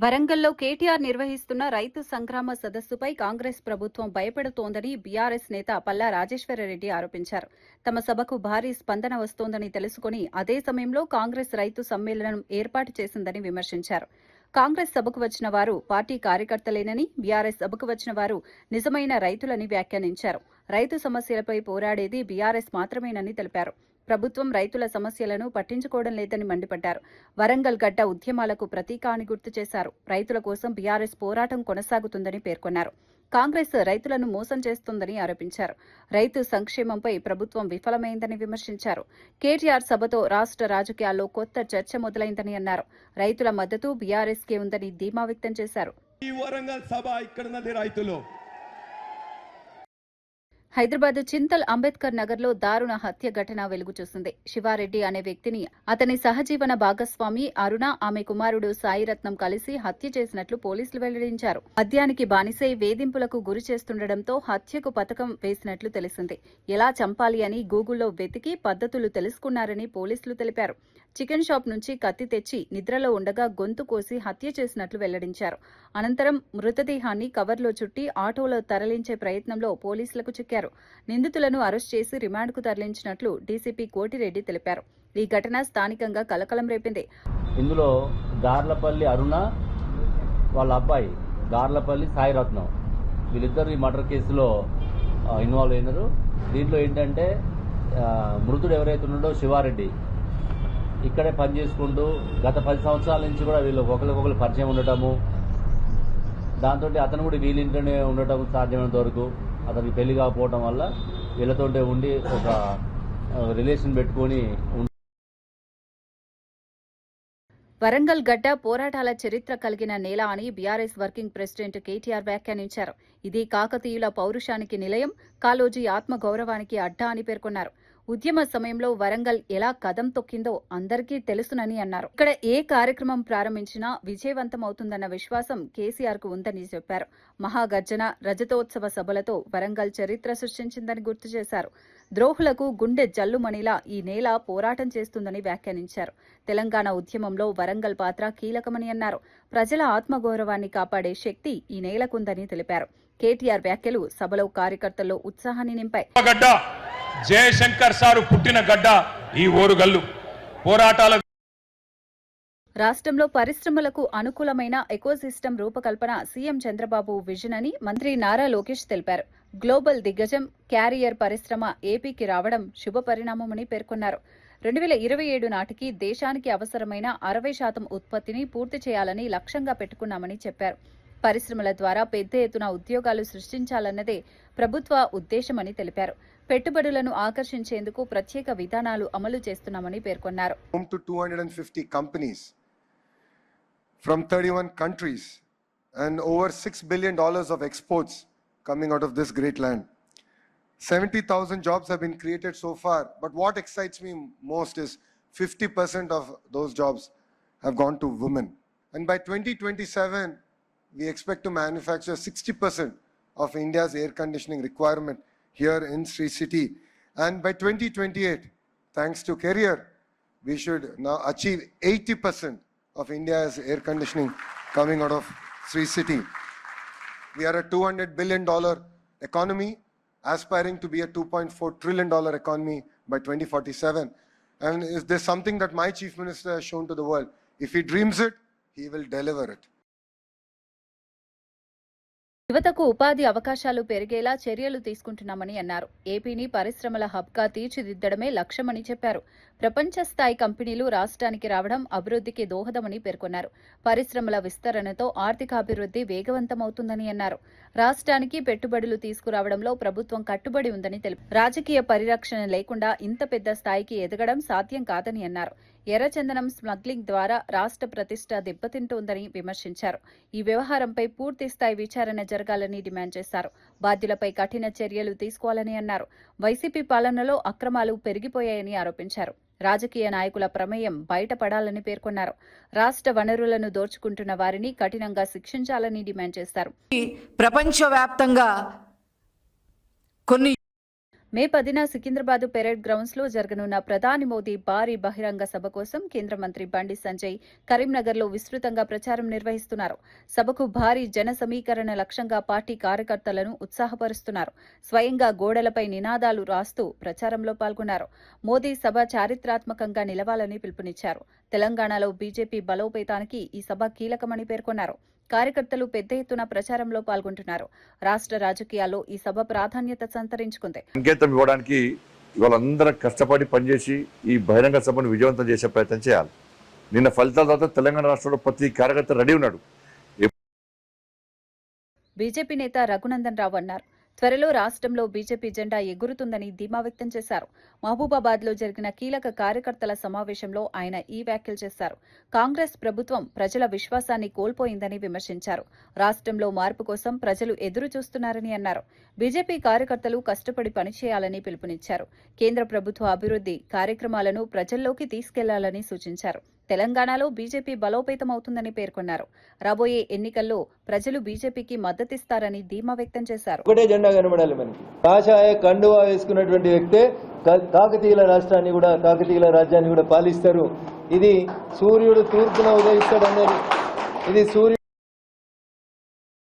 వరంగల్లో కేటీఆర్ నిర్వహిస్తున్న రైతు సంగ్రామ సదస్సుపై కాంగ్రెస్ ప్రభుత్వం భయపెడుతోందని బీఆర్ఎస్ నేత పల్లా రాజేశ్వరరెడ్డి ఆరోపించారు. తమ సభకు భారీ స్పందన వస్తోందని తెలుసుకుని అదే సమయంలో కాంగ్రెస్ రైతు సమ్మేళనం ఏర్పాటు చేసిందని విమర్శించారు. కాంగ్రెస్ సభకు వచ్చిన వారు పార్టీ కార్యకర్తలేనని, బీఆర్ఎస్ సభకు వచ్చిన వారు నిజమైన రైతులని వ్యాఖ్యానించారు. రైతు సమస్యలపై పోరాడేది బీఆర్ఎస్ మాత్రమేనని తెలిపారు. ప్రభుత్వం రైతుల సమస్యలను పట్టించుకోవడం లేదని మండిపడ్డారు. వరంగల్ గడ్డ ఉద్యమాలకు ప్రతీక అని గుర్తు చేశారు. రైతుల కోసం బీఆర్ఎస్ పోరాటం కొనసాగుతుందని పేర్కొన్నారు. కాంగ్రెస్ రైతులను మోసం చేస్తోందని ఆరోపించారు. రైతు సంక్షేమంపై ప్రభుత్వం విఫలమైందని విమర్శించారు. కేటీఆర్ సభతో రాష్ట్ర రాజకీయాల్లో కొత్త చర్చ మొదలైందని అన్నారు. రైతుల మద్దతు బీఆర్ఎస్కే ఉందని ధీమా వ్యక్తం చేశారు. హైదరాబాద్ చింతల్ అంబేద్కర్ నగర్లో దారుణ హత్య ఘటన వెలుగు చూసింది. శివారెడ్డి అనే వ్యక్తిని అతని సహజీవన భాగస్వామి అరుణ, ఆమె కుమారుడు సాయిరత్నం కలిసి హత్య చేసినట్లు పోలీసులు వెల్లడించారు. మద్యానికి బానిసై వేధింపులకు గురి చేస్తుండటంతో హత్యకు పథకం వేసినట్లు తెలిసింది. ఎలా చంపాలి అని గూగుల్లో వెతికి పద్ధతులు తెలుసుకున్నారని పోలీసులు తెలిపారు. చికెన్ షాప్ నుంచి కత్తి తెచ్చి నిద్రలో ఉండగా గొంతు కోసి హత్య చేసినట్లు వెల్లడించారు. అనంతరం మృతదేహాన్ని కవర్లో చుట్టి ఆటోలో తరలించే ప్రయత్నంలో పోలీసులకు చిక్కారు. నిందితులను అరెస్ట్ చేసి రిమాండ్కు తరలించినట్లు డీసీపీ కోటిరెడ్డి తెలిపారు. ఈ ఘటన స్థానికంగా కలకలం రేపింది. ఇందులో గార్లపల్లి అరుణ, వాళ్ళ అబ్బాయి గార్లపల్లి సాయిరత్నం, వీళ్ళిద్దరు ఈ మర్డర్ కేసులో ఇన్వాల్వ్ అయినారు. దీంట్లో ఏంటంటే మృతుడు ఎవరైతే ఉన్నాడో శివారెడ్డి ఇక్కడే పనిచేసుకుంటూ గత 10 సంవత్సరాల నుంచి కూడా వీళ్ళు ఒకరికొకరు పరిచయం ఉండటము, దాంతో అతను కూడా వీళ్ళింట్లోనే ఉండటం సాధ్యమైనంత వరకు, అతనికి పెళ్లి కాకపోవడం వల్ల వీళ్ళతోటే ఉండి ఒక రిలేషన్ పెట్టుకుని. వరంగల్ గడ్డ పోరాటాల చరిత్ర కలిగిన నేల అని బీఆర్ఎస్ వర్కింగ్ ప్రెసిడెంట్ కేటీఆర్ వ్యాఖ్యానించారు. ఇది కాకతీయుల పౌరుషానికి నిలయం, కాళోజీ ఆత్మగౌరవానికి అడ్డా అని పేర్కొన్నారు. ఉద్యమ సమయంలో వరంగల్ ఎలా కదం తొక్కిందో అందరికీ తెలుసునని అన్నారు. ఇక్కడ ఏ కార్యక్రమం ప్రారంభించినా విజయవంతమవుతుందన్న విశ్వాసం కేసీఆర్ కు ఉందని చెప్పారు. మహాగర్జన, రజతోత్సవ సభలతో వరంగల్ చరిత్ర సృష్టించిందని గుర్తు చేశారు. ద్రోహులకు గుండె జల్లుమణిలా ఈ నేల పోరాటం చేస్తుందని వ్యాఖ్యానించారు. తెలంగాణ ఉద్యమంలో వరంగల్ పాత్ర కీలకమని అన్నారు. ప్రజల ఆత్మగౌరవాన్ని కాపాడే శక్తి ఈ నేలకుందని తెలిపారు. కేటీఆర్ వ్యాఖ్యలు సభలో కార్యకర్తల్లో ఉత్సాహాన్ని నింపాయి. జయశంకర్ సారు పుట్టిన గడ్డ ఈ ఓరుగల్లు. పోరాటాల రాష్ట్రంలో పరిశ్రమలకు అనుకూలమైన ఎకోసిస్టమ్ రూపకల్పన సీఎం చంద్రబాబు విజన్ అని మంత్రి నారా లోకేష్ తెలిపారు. గ్లోబల్ దిగ్గజం క్యారియర్ పరిశ్రమ ఏపీకి రావడం శుభ పరిణామమని పేర్కొన్నారు. 2027 నాటికి దేశానికి అవసరమైన 60% ఉత్పత్తిని పూర్తి చేయాలని లక్ష్యంగా పెట్టుకున్నామని చెప్పారు. పరిశ్రమల ద్వారా పెద్ద ఎత్తున ఉద్యోగాలు సృష్టించాలన్నదే ప్రభుత్వ ఉద్దేశమని తెలిపారు. పెట్టుబడులను ఆకర్షించేందుకు ప్రత్యేక విధానాలు అమలు చేస్తున్నామని పేర్కొన్నారు. 250 companies from 31 countries and over $6 billion of exports coming out of this great land. 70,000 jobs have been created so far, but what excites me most is 50% of those jobs have gone to women. And by 2027, we expect to manufacture 60% of India's air conditioning requirement here in Sri City. And by 2028, thanks to Carrier, we should now achieve 80% of India's air conditioning coming out of Sri City. We are a $200 billion economy, aspiring to be a $2.4 trillion economy by 2047. And if there's something that my Chief Minister has shown to the world, if he dreams it, he will deliver it. యువతకు ఉపాధి అవకాశాలు పెరిగేలా చర్యలు తీసుకుంటున్నామని అన్నారు. ఏపీని పరిశ్రమల హబ్గా తీర్చిదిద్దడమే లక్ష్యమని చెప్పారు. ప్రపంచ స్థాయి కంపెనీలు రాష్ట్రానికి రావడం అభివృద్ధికి దోహదమని పేర్కొన్నారు. పరిశ్రమల విస్తరణతో ఆర్థికాభివృద్ధి వేగవంతమవుతుందని అన్నారు. రాష్ట్రానికి పెట్టుబడులు తీసుకురావడంలో ప్రభుత్వం కట్టుబడి ఉందని తెలిపారు. రాజకీయ పరిరక్షణ లేకుండా ఇంత పెద్ద స్థాయికి ఎదగడం సాధ్యం కాదని అన్నారు. ఎర్రచందనం స్మగ్లింగ్ ద్వారా రాష్ట్ర ప్రతిష్ట దెబ్బతింటోందని విమర్శించారు. ఈ వ్యవహారంపై పూర్తి స్థాయి విచారణ జరగాలని డిమాండ్ చేశారు. బాధ్యులపై కఠిన చర్యలు తీసుకోవాలని అన్నారు. వైసీపీ పాలనలో అక్రమాలు పెరిగిపోయాయని ఆరోపించారు. రాజకీయ నాయకుల ప్రమేయం బయటపడాలని పేర్కొన్నారు. రాష్ట్ర వనరులను దోచుకుంటున్న వారిని కఠినంగా శిక్షించాలని డిమాండ్ చేశారు. ప్రపంచవ్యాప్తంగా కొన్ని మే 10న సికింద్రాబాద్ పెరేడ్ గ్రౌండ్స్ లో జరగనున్న ప్రధాని మోదీ భారీ బహిరంగ సభ కోసం కేంద్ర మంత్రి బండి సంజయ్ కరీంనగర్లో విస్తృతంగా ప్రచారం నిర్వహిస్తున్నారు. సభకు భారీ జన సమీకరణ లక్ష్యంగా పార్టీ కార్యకర్తలను ఉత్సాహపరుస్తున్నారు. స్వయంగా గోడలపై నినాదాలు రాస్తూ ప్రచారంలో పాల్గొన్నారు. మోదీ సభ చారిత్రాత్మకంగా నిలవాలని పిలుపునిచ్చారు. తెలంగాణలో బీజేపీ బలోపేతానికి ఈ సభ కీలకమని పేర్కొన్నారు. కార్యకర్తలు పెద్ద ఎత్తున ప్రచారంలో పాల్గొంటున్నారు. రాష్ట్ర రాజకీయాల్లో ఈ సభ ప్రాధాన్యత సంతరించుకుంది. సంకేతం ఇవ్వడానికి వాళ్ళందరం కష్టపడి పనిచేసి ఈ బహిరంగ సభను విజయవంతం చేసే ప్రయత్నం చేయాలి. నిన్న ఫలితాల తర్వాత తెలంగాణ రాష్ట్రంలో ప్రతి కార్యకర్త రెడీ ఉన్నాడు. బీజేపీ నేత రఘునందన్ రావు అన్నారు. త్వరలో రాష్ట్రంలో బీజేపీ జెండా ఎగురుతుందని ధీమా వ్యక్తం చేశారు. మహబూబాబాద్ లో జరిగిన కీలక కార్యకర్తల సమావేశంలో ఆయన ఈ వ్యాఖ్యలు చేశారు. కాంగ్రెస్ ప్రభుత్వం ప్రజల విశ్వాసాన్ని కోల్పోయిందని విమర్శించారు. రాష్ట్రంలో మార్పు కోసం ప్రజలు ఎదురు చూస్తున్నారని అన్నారు. బీజేపీ కార్యకర్తలు కష్టపడి పనిచేయాలని పిలుపునిచ్చారు. కేంద్ర ప్రభుత్వ అభివృద్ధి కార్యక్రమాలను ప్రజల్లోకి తీసుకెళ్లాలని సూచించారు. తెలంగాణలో బీజేపీ బలోపేతమవుతుందని పేర్కొన్నారు. రాబోయే ఎన్నికల్లో ప్రజలు బీజేపీకి మద్దతిస్తారని ధీమా వ్యక్తం చేశారు. ఒకటే జెండా కనబడాలి మనకి. కాషాయ కండువా వేసుకున్నటువంటి వ్యక్తే కాకతీయుల రాష్ట్రాన్ని కూడా, కాకతీయుల రాజ్యాన్ని కూడా పాలిస్తారు. ఇది సూర్యుడు తూర్పున ఉదయిస్తాడు అనేది, ఇది